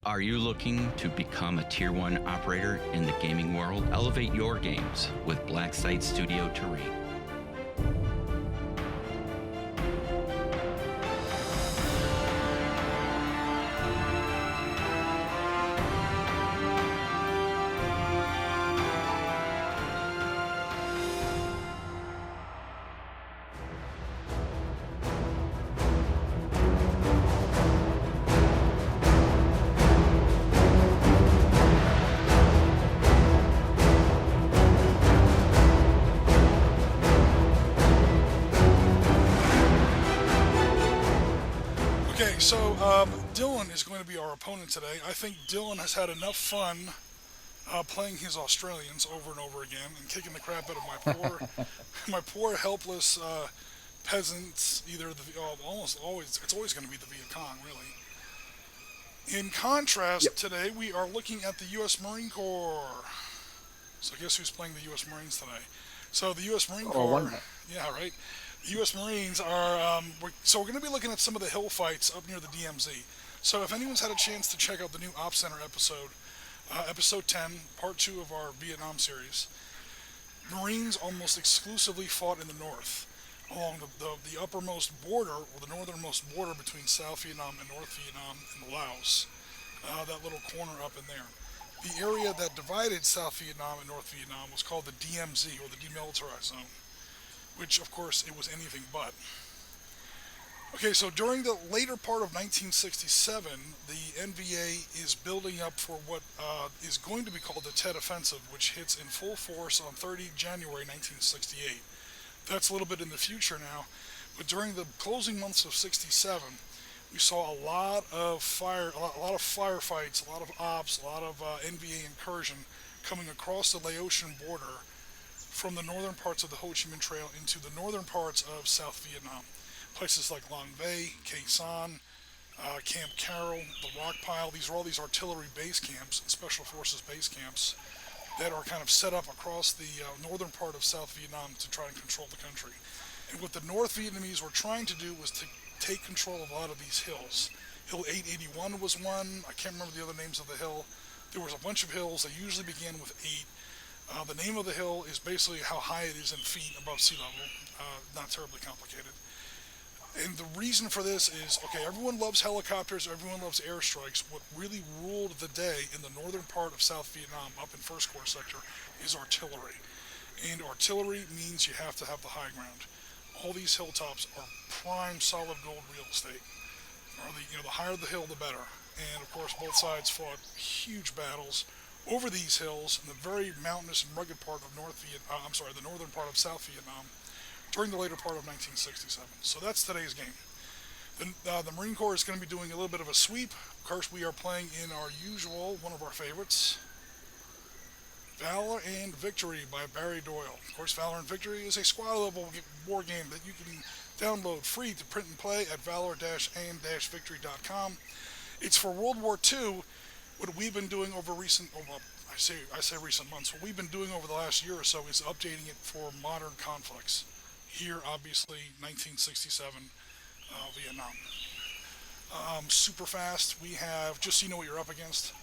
Are you looking to become a Tier 1 operator in the gaming world? Elevate your games with Black Site Studio Terrain. Dylan is going to be our opponent today. I think Dylan has had enough fun playing his Australians over and over again and kicking the crap out of my poor helpless peasants. Either almost always, it's always going to be the Viet Cong, really. In contrast, Today we are looking at the U.S. Marine Corps. So guess who's playing the U.S. Marines today? So the U.S. Marine Corps. Yeah, right. The U.S. Marines are, we're going to be looking at some of the hill fights up near the DMZ. So if anyone's had a chance to check out the new Ops Center episode, episode 10, part 2 of our Vietnam series, Marines almost exclusively fought in the north, along the uppermost border, or the northernmost border between South Vietnam and North Vietnam and Laos, that little corner up in there. The area that divided South Vietnam and North Vietnam was called the DMZ, or the Demilitarized Zone, which, of course, it was anything but. Okay, so during the later part of 1967, the NVA is building up for what is going to be called the Tet Offensive, which hits in full force on 30 January 1968. That's a little bit in the future now, but during the closing months of 67, we saw a lot of firefights, a lot of ops, a lot of NVA incursion coming across the Laotian border from the northern parts of the Ho Chi Minh Trail into the northern parts of South Vietnam. Places like Long Bay, Khe Sanh, Camp Carroll, the Rock Pile. These are all these artillery base camps and special forces base camps that are kind of set up across the northern part of South Vietnam to try and control the country. And what the North Vietnamese were trying to do was to take control of a lot of these hills. Hill 881 was one. I can't remember the other names of the hill. There was a bunch of hills. They usually began with 8. The name of the hill is basically how high it is in feet above sea level. Not terribly complicated. And the reason for this is, okay, everyone loves helicopters, everyone loves airstrikes. What really ruled the day in the northern part of South Vietnam, up in First Corps sector, is artillery. And artillery means you have to have the high ground. All these hilltops are prime solid gold real estate. The higher the hill, the better. And of course, both sides fought huge battles over these hills in the very mountainous and rugged part of the northern part of South Vietnam during the later part of 1967. So that's today's game. The Marine Corps is going to be doing a little bit of a sweep. Of course, we are playing in our usual, one of our favorites, Valor and Victory by Barry Doyle. Of course, Valor and Victory is a squad-level war game that you can download free to print and play at valor-and-victory.com. It's for World War II. What we've been doing over recent months, what we've been doing over the last year or so is updating it for modern conflicts. Here, obviously, 1967 Vietnam. Super fast. We have, just so you know what you're up against,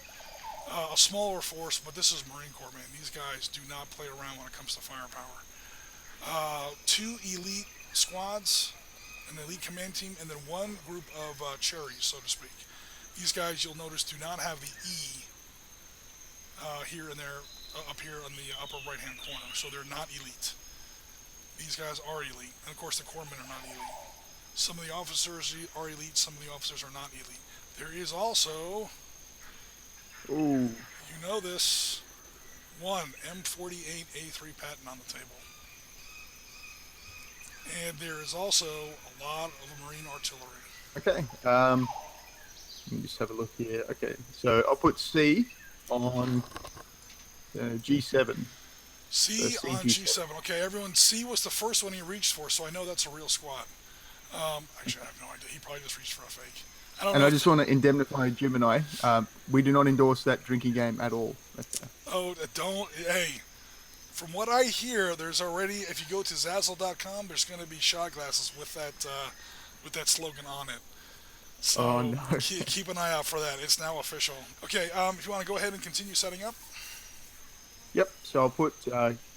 a smaller force, but this is Marine Corps, man. These guys do not play around when it comes to firepower. 2 elite squads, an elite command team, and then one group of cherries, so to speak. These guys, you'll notice, do not have the E here and there, up here on the upper right-hand corner, so they're not elite. These guys are elite, and of course the corpsmen are not elite. Some of the officers are elite, some of the officers are not elite. There is also, you know this, one M48A3 patent on the table. And there is also a lot of Marine artillery. Okay, let me just have a look here. Okay, so I'll put C on G7. C on G7. Okay, everyone, C was the first one he reached for, so I know that's a real squad. Actually, I have no idea. He probably just reached for a fake. I just want to indemnify Jim and I. We do not endorse that drinking game at all. Oh, don't. Hey, from what I hear, there's already, if you go to Zazzle.com, there's going to be shot glasses with that slogan on it. So Oh, no. keep an eye out for that. It's now official. Okay, if you want to go ahead and continue setting up. Yep. So I'll put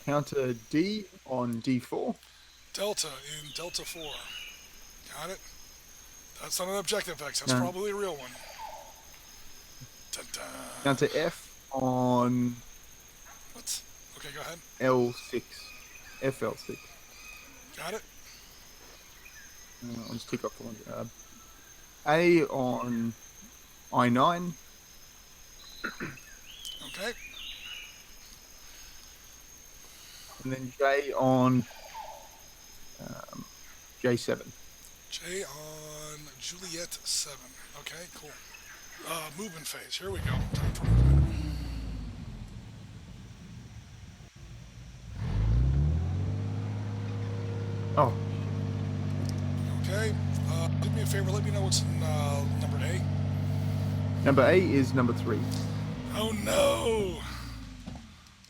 counter D on D4. Delta in Delta 4. Got it? That's not an objective X. That's No. probably a real one. Dun-dun. Counter F on What? Okay, go ahead. L6. FL6. Got it? I'll just tick off the one. A on I9. Okay. And then J on J7. J on Juliet 7. Okay, cool. Movement phase. Here we go. Time for movement. Oh, Okay. Do me a favor. Let me know what's in number A. number A is number 3. Oh, no.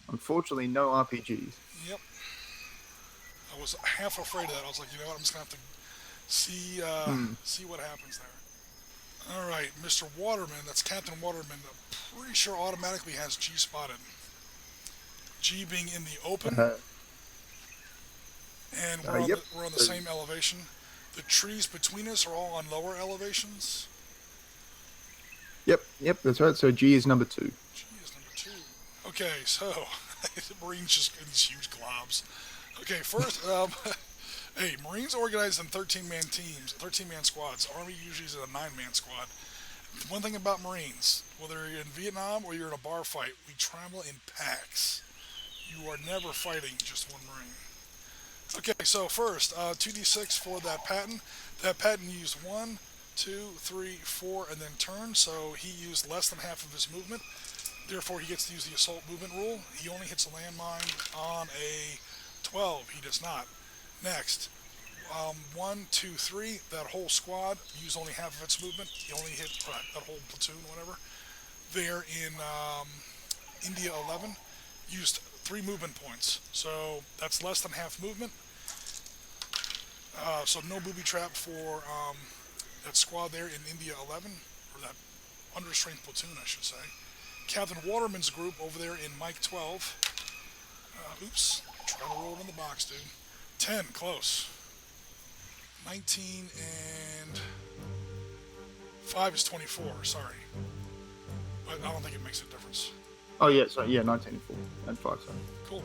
Unfortunately, no RPGs. Yep. I was half afraid of that. I was like, you know what? I'm just going to have to see what happens there. All right. Mr. Waterman, that's Captain Waterman, I'm pretty sure automatically has G spotted. G being in the open. And Yep. we're on the same elevation. The trees between us are all on lower elevations. Yep, that's right. So G is number 2. G is number 2. Okay, so Marines just in these huge globs. Okay, first, hey, Marines organized in 13-man teams, 13-man squads. Army usually is a 9-man squad. One thing about Marines, whether you're in Vietnam or you're in a bar fight, we travel in packs. You are never fighting just one Marine. Okay, so first, 2d6 for that patent. That patent used 1, 2, 3, 4, and then turn, so he used less than half of his movement. Therefore, he gets to use the assault movement rule. He only hits a landmine on a 12. He does not. Next, 1, 2, 3, that whole squad used only half of its movement. He only hit that whole platoon, whatever. There in India 11, used 3 movement points. So that's less than half movement. So no booby trap for that squad there in India 11, or that understrength platoon, I should say. Captain Waterman's group over there in Mike 12. Oops, trying to roll it in the box, dude. 10, close. 19 and 5 is 24, sorry. But I don't think it makes a difference. Oh, yeah, sorry. Yeah, 19 and 4. And 5, sorry. Cool.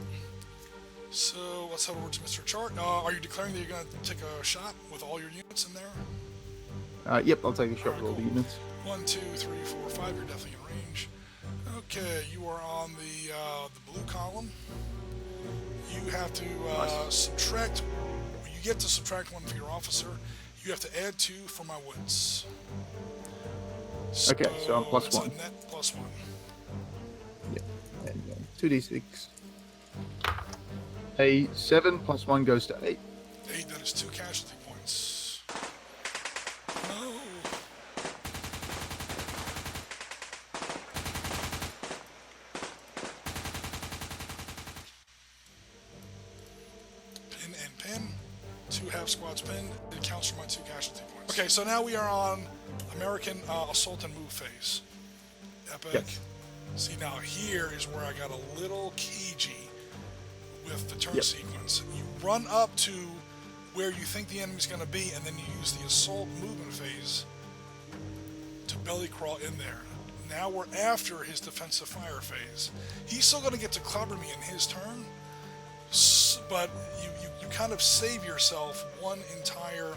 So let's head over to Mr. Chart. Are you declaring that you're going to take a shot with all your units in there? Yep, I'll take a shot with all the units. 1, 2, 3, 4, 5. You're definitely in range. Okay, you are on the blue column. You have to subtract. You get to subtract 1 for your officer. You have to add 2 for my wits. Okay, so I'm plus it's 1. A net plus 1. Yep. And 2d6. A 7 plus 1 goes to 8. 8. That is 2 casualty points. No. Pin and pin. 2 half squads pinned. It counts for my 2 casualty points. Okay, so now we are on American assault and move phase. Epic. Yes. See, now here is where I got a little cagey with the turn sequence. You run up to where you think the enemy's going to be, and then you use the assault movement phase to belly crawl in there. Now we're after his defensive fire phase. He's still going to get to clobber me in his turn, but you kind of save yourself one entire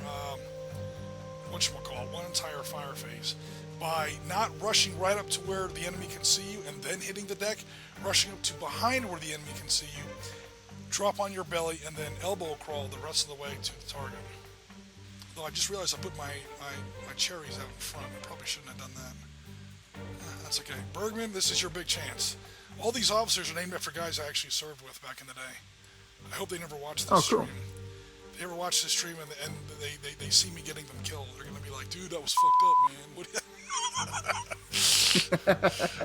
one entire fire phase by not rushing right up to where the enemy can see you and then hitting the deck, rushing up to behind where the enemy can see you, drop on your belly, and then elbow crawl the rest of the way to the target. Though I just realized I put my cherries out in front. I probably shouldn't have done that. That's okay. Bergman, this is your big chance. All these officers are named after guys I actually served with back in the day. I hope they never watch this stream. If they ever watch this stream and they see me getting them killed, they're going to be like, dude, that was fucked up, man.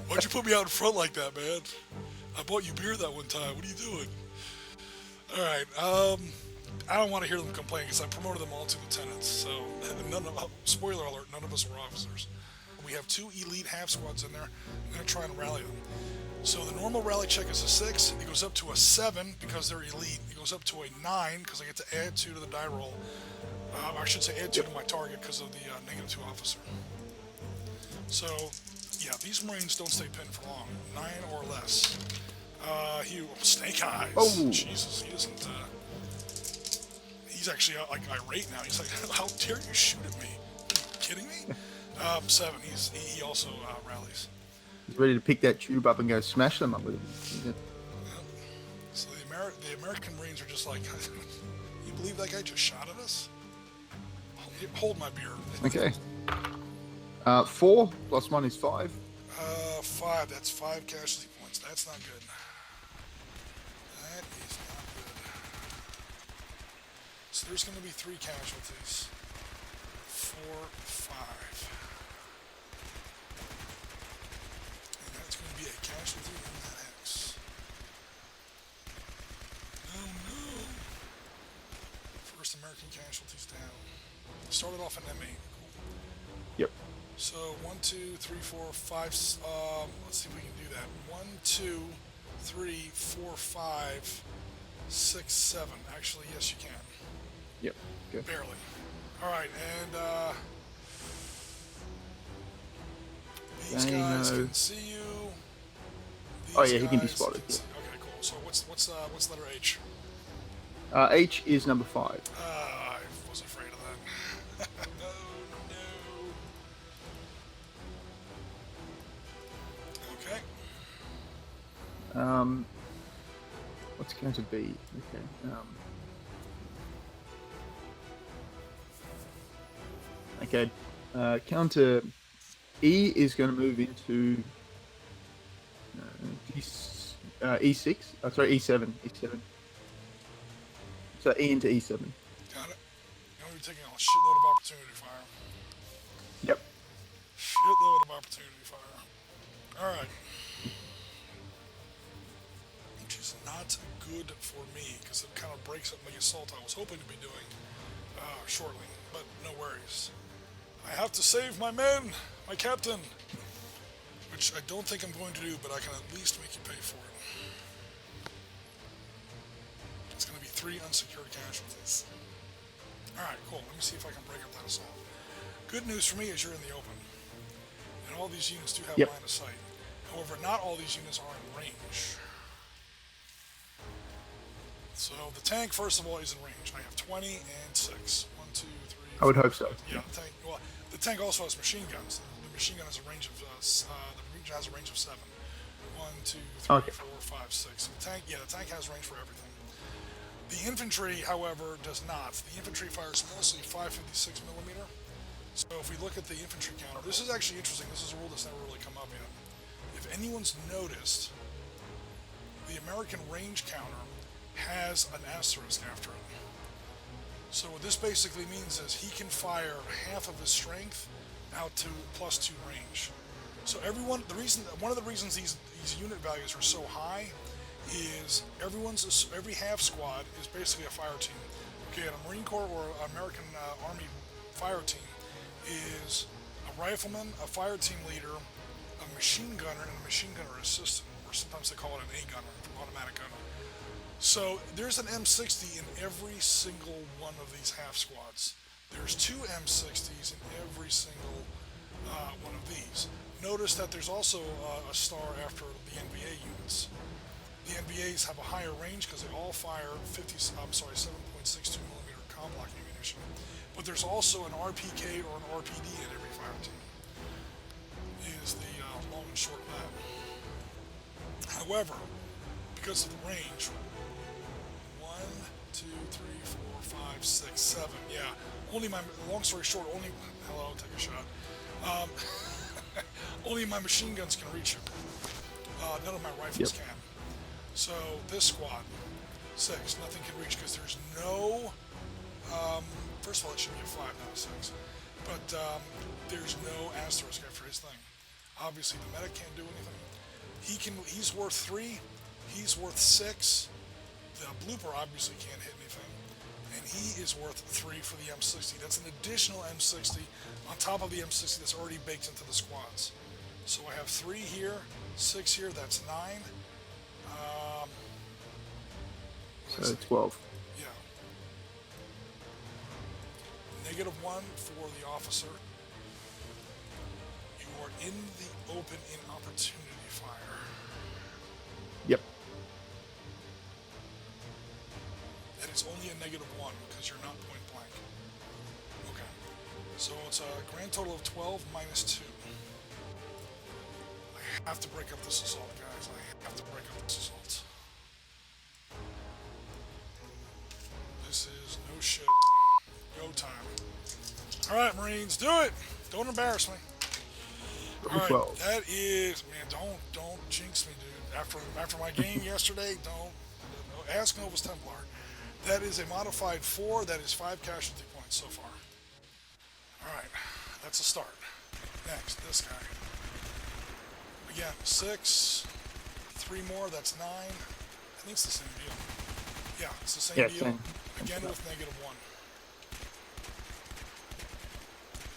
Why'd you put me out in front like that, man? I bought you beer that one time. What are you doing? All right. I don't want to hear them complain because I promoted them all to lieutenants. So, spoiler alert, none of us were officers. We have 2 elite half squads in there. I'm going to try and rally them. So the normal rally check is a 6. It goes up to a 7 because they're elite. It goes up to a 9 because I get to add 2 to the die roll. I should say add 2 to my target because of the -2 officer. So, yeah, these Marines don't stay pinned for long. 9 or less. Snake Eyes. Oh. Jesus, he doesn't. He's actually like irate now. He's like, how dare you shoot at me? Are you kidding me? 7. He also rallies. He's ready to pick that tube up and go smash them up with it. Yeah. So the American Marines are just like, you believe that guy just shot at us? Hold my beer. Okay. 4 plus 1 is 5. 5. That's 5 casualty points. That's not good. That is not good. So there's going to be 3 casualties. 4, 5. And that's going to be a casualty in that hex. Oh no! First American casualties down. Started off an M8. Yep. So 1, 2, 3, 4, 5. Let's see if we can do that. 1, 2, 3, 4, 5, 6, 7. Actually, yes, you can. Yep. Good. Barely. All right, and these guys can see you. These he can be guys spotted. see- Okay, cool. So what's letter H? H is number 5. I was afraid of that. Oh no. Okay. What's it going to be? Okay. Okay. Counter E is going to move into E6. Oh, sorry, E7. E7. So E into E7. Got it. Now we're taking a shitload of opportunity fire. Yep. Shitload of opportunity fire. Alright. Which is not good for me, because it kind of breaks up the assault I was hoping to be doing shortly. But no worries. I have to save my men! My captain! Which I don't think I'm going to do, but I can at least make you pay for it. It's going to be 3 unsecured casualties. Alright, cool. Let me see if I can break up that assault. Good news for me is you're in the open. And all these units do have line of sight. However, not all these units are in range. So the tank, first of all, is in range. I have 20 and 6. 1, 2, 3. I would hope so. Yeah, the tank also has machine guns. The machine gun has a range of the region has a range of 7. 1, 2, 3, 4, 5, 6. The tank has range for everything. The infantry, however, does not. The infantry fires mostly 556 millimeter. So if we look at the infantry counter, this is actually interesting. This is a rule that's never really come up yet. If anyone's noticed, the American range counter has an asterisk after it. So what this basically means is he can fire half of his strength out to +2 range. So one of the reasons these unit values are so high is every half squad is basically a fire team. Okay, a Marine Corps or American Army fire team is a rifleman, a fire team leader, a machine gunner, and a machine gunner assistant, or sometimes they call it an A gunner, automatic gunner. So there's an M60 in every single one of these half squads. There's 2 M60s in every single one of these. Notice that there's also a star after the NVA units. The NVAs have a higher range because they all fire 7.62 millimeter comp block ammunition. But there's also an RPK or an RPD in every fire team. Is the long and short of that. However, because of the range, 1, 2, 3, 4, 5, 6, 7. Yeah, long story short, hello, take a shot. Only my machine guns can reach him. None of my rifles can. So this squad, 6, nothing can reach because there's no, first of all it should be a 5, not a 6, but there's no asterisk after his thing. Obviously the medic can't do anything. He's worth 3, he's worth 6, the blooper obviously can't hit anything. and he is worth 3 for the M60. That's an additional M60 on top of the M60 that's already baked into the squads. So I have 3 here, 6 here, that's 9. So 12. Yeah. -1 for the officer. You are in the open in opportunity fire. Yep. And it's only a -1 because you're not point blank. Okay. So it's a grand total of 12 minus 2. I have to break up this assault, guys. I have to break up this assault. This is no shit. Go time. Alright, Marines, do it! Don't embarrass me. Alright, 12. that is, man, don't jinx me, dude. After my game yesterday, don't ask Novus Templar. That is a modified 4, that is 5 casualty points so far. Alright, that's a start. Next, this guy. Again, 6, 3 more, that's 9. I think it's the same deal. Yeah, it's the same deal. Same. Again with -1.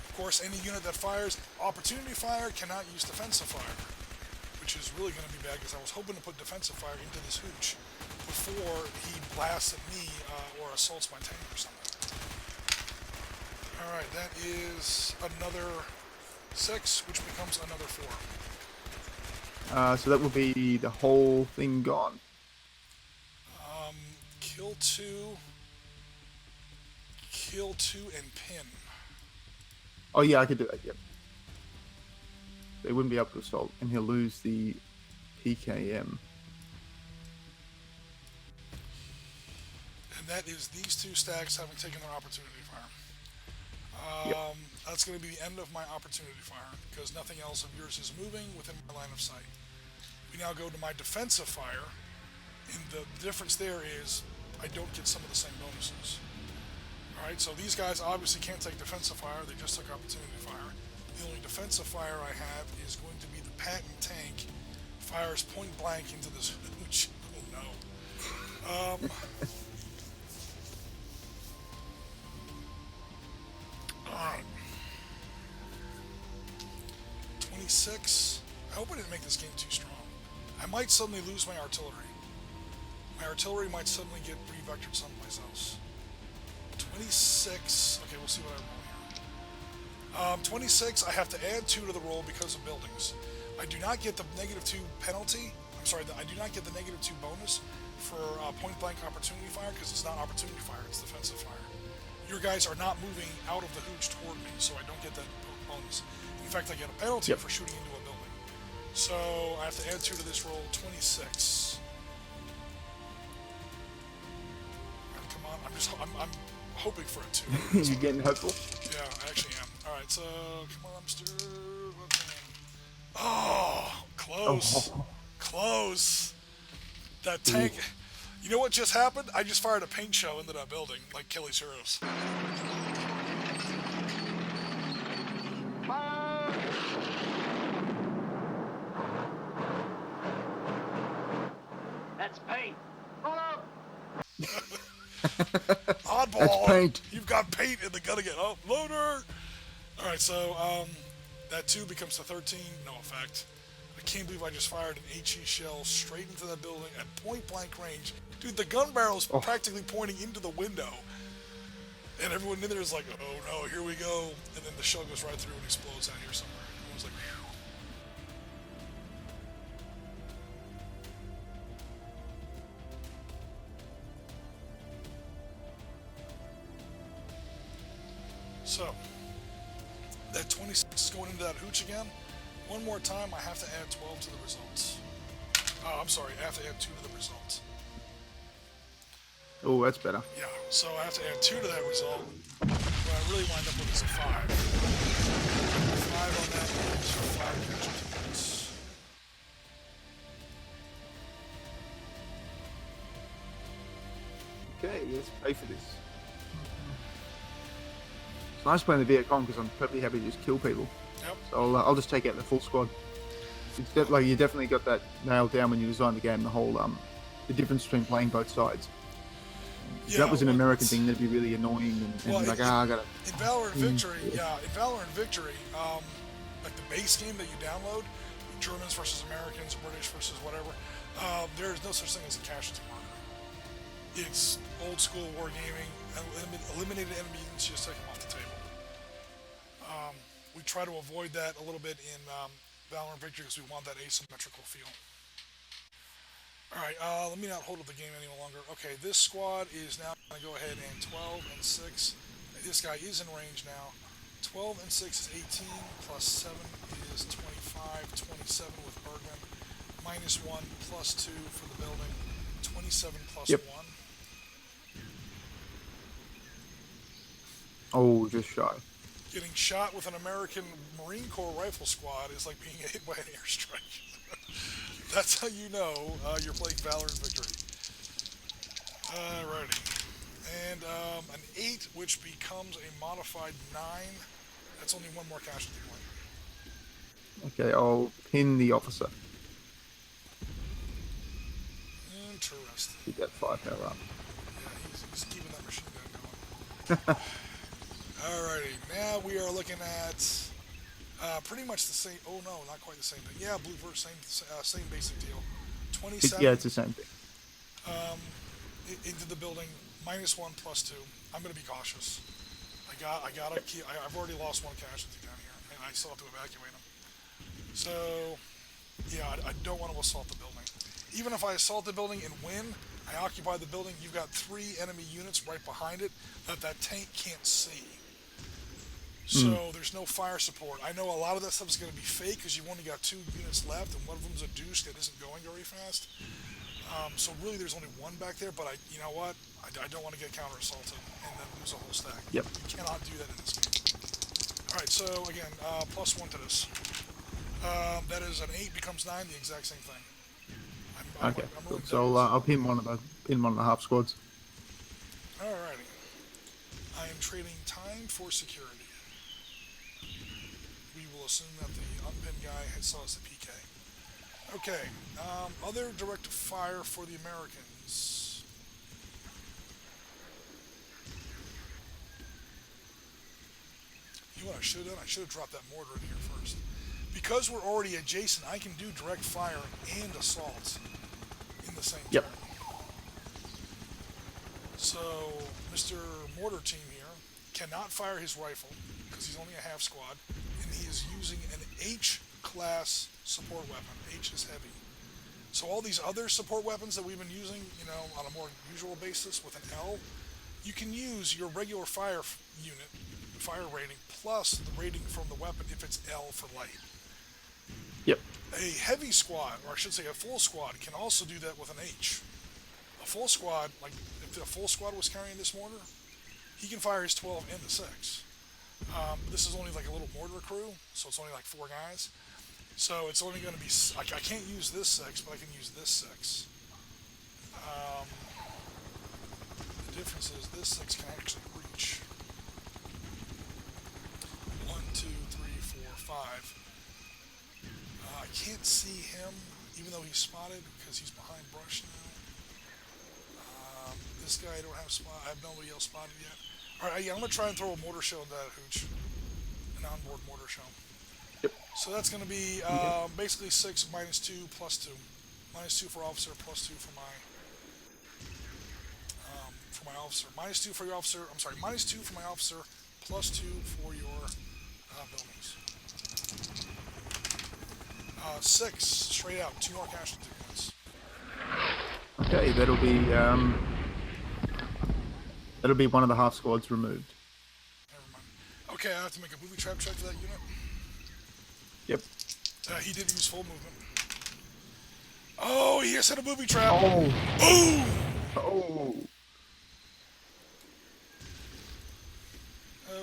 Of course, any unit that fires opportunity fire cannot use defensive fire, which is really going to be bad because I was hoping to put defensive fire into this hooch before he blasts at me or assaults my tank or something. Alright, that is another 6, which becomes another 4. So that will be the whole thing gone. Kill 2, and pin. Oh yeah, I could do that. Yep. They wouldn't be able to assault, and he'll lose the PKM. And that is these 2 stacks having taken their opportunity fire. That's going to be the end of my opportunity fire, because nothing else of yours is moving within my line of sight. We now go to my defensive fire, and the difference there is I don't get some of the same bonuses. Alright, so these guys obviously can't take defensive fire, they just took opportunity fire. The only defensive fire I have is going to be the patent tank. Fires point blank into this hooch. Oh no. Alright. 26. I hope I didn't make this game too strong. I might suddenly lose my artillery. My artillery might suddenly get re-vectored someplace else. 26. Okay, we'll see what I roll here. 26, I have to add 2 to the roll because of buildings. I do not get the -2 penalty. I'm sorry, I do not get the -2 bonus for point blank opportunity fire because it's not opportunity fire, it's defensive fire. Your guys are not moving out of the hooch toward me, so I don't get that bonus. In fact, I get a penalty for shooting into a building. So I have to add 2 to this roll. 26. Come on, I'm hoping for a 2. You're getting hopeful? Yeah, I actually am. Alright, so come on, Mr. What's his name? Oh, close. Oh. Close. That tank. You know what just happened? I just fired a paint shell into that building, like Kelly's Heroes. That's paint. Hold up. Oddball. That's paint. You've got paint in the gun again. Oh, loader. All right, so that 2 becomes the 13. No effect. I can't believe I just fired an HE shell straight into that building at point blank range. Dude, the gun barrel's practically pointing into the window. And everyone in there is like, oh no, here we go. And then the shell goes right through and explodes out here somewhere. Everyone's like, phew. So, that 26 is going into that hooch again. One more time, I have to add 12 to the results. Oh, I'm sorry, I have to add 2 to the results. Oh, that's better. Yeah, so I have to add 2 to that result. What I really wind up with is a 5. 5 on that is 5 casualty points. Okay, let's pay for this. It's nice playing the Viet Cong because I'm perfectly happy to just kill people. Yep. So I'll just take out the full squad. It's like you definitely got that nailed down when you designed the game. The whole the difference between playing both sides. If that was an well, American thing, that'd be really annoying and Well, like, I gotta. in Valor and Victory, in Valor and Victory, like the base game that you download, Germans versus Americans, British versus whatever, there is no such thing as a casualty marker. It's old school wargaming, eliminated enemy units, just take them off the table. We try to avoid that a little bit in Valor and Victory because we want that asymmetrical feel. Alright, let me not hold up the game any longer. Okay, this squad is now going to go ahead and 12 and 6. This guy is in range now. 12 and 6 is 18, plus 7 is 25, 27 with Bergman, minus 1, plus 2 for the building, 27 plus 1. Oh, just shy. Getting shot with an American Marine Corps rifle squad is like being hit by an airstrike. That's how you know you're playing Valor and Victory. Alrighty. And an 8, which becomes a modified 9. That's only one more casualty point. Okay, I'll pin the officer. Interesting. Keep that firepower up. Yeah, he's keeping that machine gun going. Alrighty, now we are looking at pretty much the same. Oh no, not quite the same thing. Yeah, blue verse, same basic deal. 27. Yeah, it's the same thing. Into the building, minus 1, plus 2. I'm gonna be cautious. I've already lost one casualty down here, and I still have to evacuate them. So, yeah, I don't want to assault the building. Even if I assault the building and win, I occupy the building. You've got 3 enemy units right behind it that tank can't see. So there's no fire support. I know a lot of that stuff is going to be fake because you've only got 2 units left, and one of them's a douche that isn't going very fast. So really, there's only one back there. But you know what? I don't want to get counter-assaulted and then lose a whole stack. Yep. You cannot do that in this game. All right. So again, plus 1 to this. That is an 8 becomes 9, the exact same thing. Okay. Cool. So I'll pin one of the half squads. Alrighty. I am trading time for security. We will assume that the unpinned guy saw us the PK. Okay. Other direct fire for the Americans. You know what I should have done? I should have dropped that mortar in here first. Because we're already adjacent, I can do direct fire and assault in the same turn. So, Mr. Mortar Team here cannot fire his rifle because he's only a half squad, and he is using an H-class support weapon. H is heavy. So all these other support weapons that we've been using, on a more usual basis with an L, you can use your regular fire unit, fire rating, plus the rating from the weapon if it's L for light. Yep. A heavy squad, or I should say a full squad, can also do that with an H. A full squad, like if a full squad was carrying this mortar, he can fire his 12 and the 6. This is only like a little mortar crew, so it's only like 4 guys. So it's only going to be, I can't use this 6, but I can use this 6. The difference is this 6 can actually reach 1, 2, 3, 4, 5. I can't see him, even though he's spotted, because he's behind brush now. This guy I don't have spot. I have nobody else spotted yet. Alright, yeah, I'm going to try and throw a mortar shell into that hooch. An onboard mortar shell. Yep. So that's going to be basically 6 minus 2 plus 2. Minus 2 for officer, plus 2 for my officer. Minus 2 for your officer. I'm sorry, minus 2 for my officer, plus 2 for your buildings. 6 straight out. 2 more casualty points. Okay, that'll be one of the half squads removed. Never mind. Okay, I have to make a booby trap check for that unit. Yep. He did use full movement. Oh, he has set a booby trap. Oh. Boom! Oh.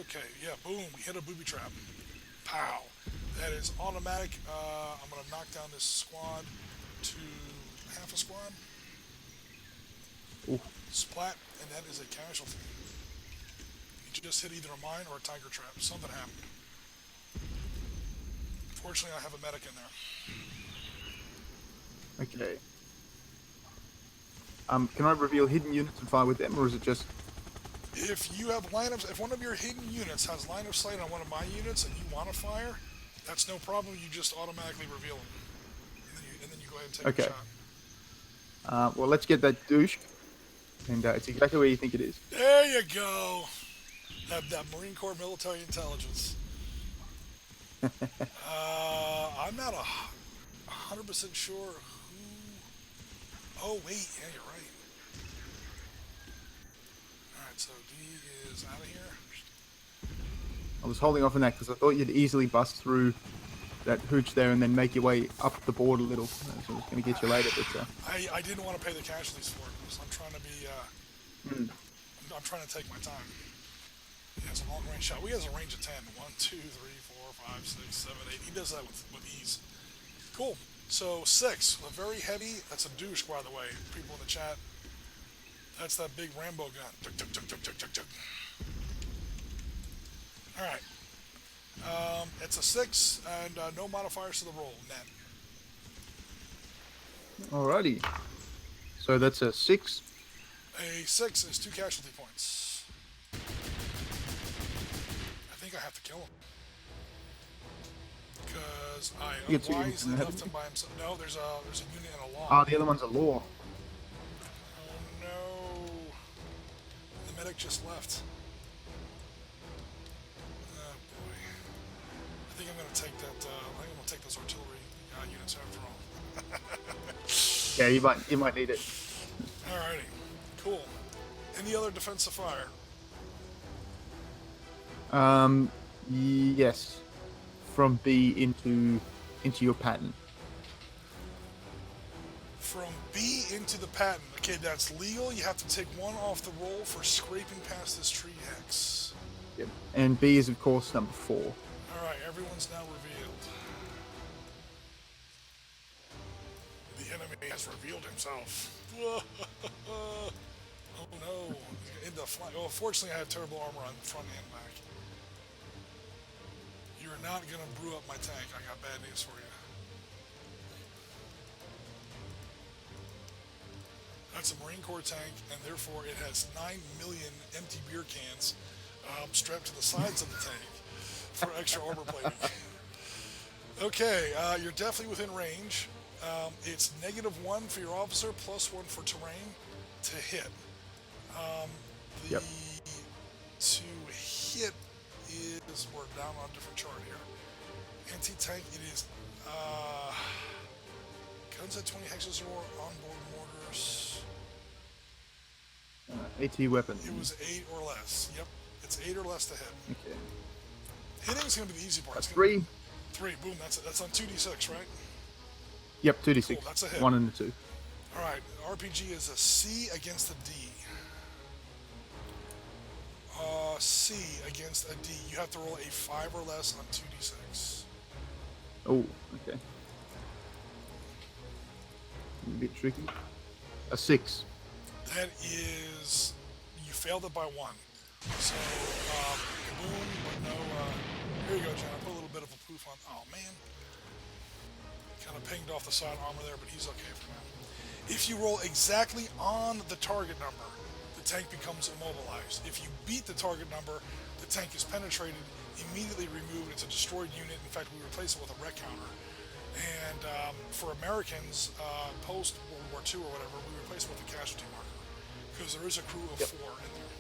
Okay, yeah, boom. We hit a booby trap. Pow. That is automatic. I'm going to knock down this squad to half a squad. Ooh. Splat, and that is a casualty. You just hit either a mine or a tiger trap. Something happened. Fortunately, I have a medic in there. Okay. Can I reveal hidden units and fire with them, or is it just... If you have if one of your hidden units has line of sight on one of my units and you want to fire, that's no problem. You just automatically reveal them, and then you go ahead and take a shot. Well, let's get that douche, and it's exactly where you think it is. There you go. That Marine Corps military intelligence. I'm not 100% sure who. Oh wait, yeah, you're right. So D is out of here. I was holding off on that because I thought you'd easily bust through that hooch there and then make your way up the board a little. So I was going to get you later, but... I didn't want to pay the casualties for it, so I'm trying to be... I'm trying to take my time. He has a long range shot. We has a range of 10. 1, 2, 3, 4, 5, 6, 7, 8. He does that with ease. Cool. So 6. A very heavy... That's a douche, by the way. People in the chat. That's that big Rambo gun. Tuk, tuk, tuk, tuk, tuk, tuk, tuk. Alright. It's a 6, and no modifiers to the roll. Net. Alrighty. So that's a 6. A 6 is 2 casualty points. I think I have to kill him. Because I unwisely left him by himself. No, there's a unit and a law. Ah, the other one's a law. The medic just left. Oh boy. I think I'm gonna take that. I think I'm gonna take those artillery units after all. Yeah, you might need it. Alrighty, cool. Any other defensive fire? Yes. From B into your pattern. From B into the pattern. Okay, that's legal. You have to take 1 off the roll for scraping past this tree hex. Yep. And B is, of course, number 4. Alright, everyone's now revealed. The enemy has revealed himself. Oh no. In the flank. Oh, fortunately I have terrible armor on the front and back. You're not going to brew up my tank. I got bad news for you. That's a Marine Corps tank, and therefore it has 9 million empty beer cans strapped to the sides of the tank for extra armor plating. Okay, you're definitely within range. It's -1 for your officer, +1 for terrain to hit. Yep. To hit is, we're down on a different chart here. Anti-tank, it is guns at 20 hexes or more, onboard mortars. AT weapons. It was 8 or less. Yep, it's 8 or less to hit. Okay. Hitting is going to be the easy part. That's 3. 3, boom, that's on 2d6, right? Yep, 2d6. Cool, that's a hit. 1 and a 2. Alright, RPG is a C against a D. C against a D. You have to roll a 5 or less on 2d6. Oh, okay. A bit tricky. A 6. That is... You failed it by 1. So, boom, but no... here you go, Jen. I put a little bit of a poof on... Oh, man. Kind of pinged off the side armor there, but he's okay for now. If you roll exactly on the target number, the tank becomes immobilized. If you beat the target number, the tank is penetrated, immediately removed. It's a destroyed unit. In fact, we replace it with a rec counter. And for Americans, post World War II or whatever, we replace it with a casualty marker, because there is a crew of 4 in there.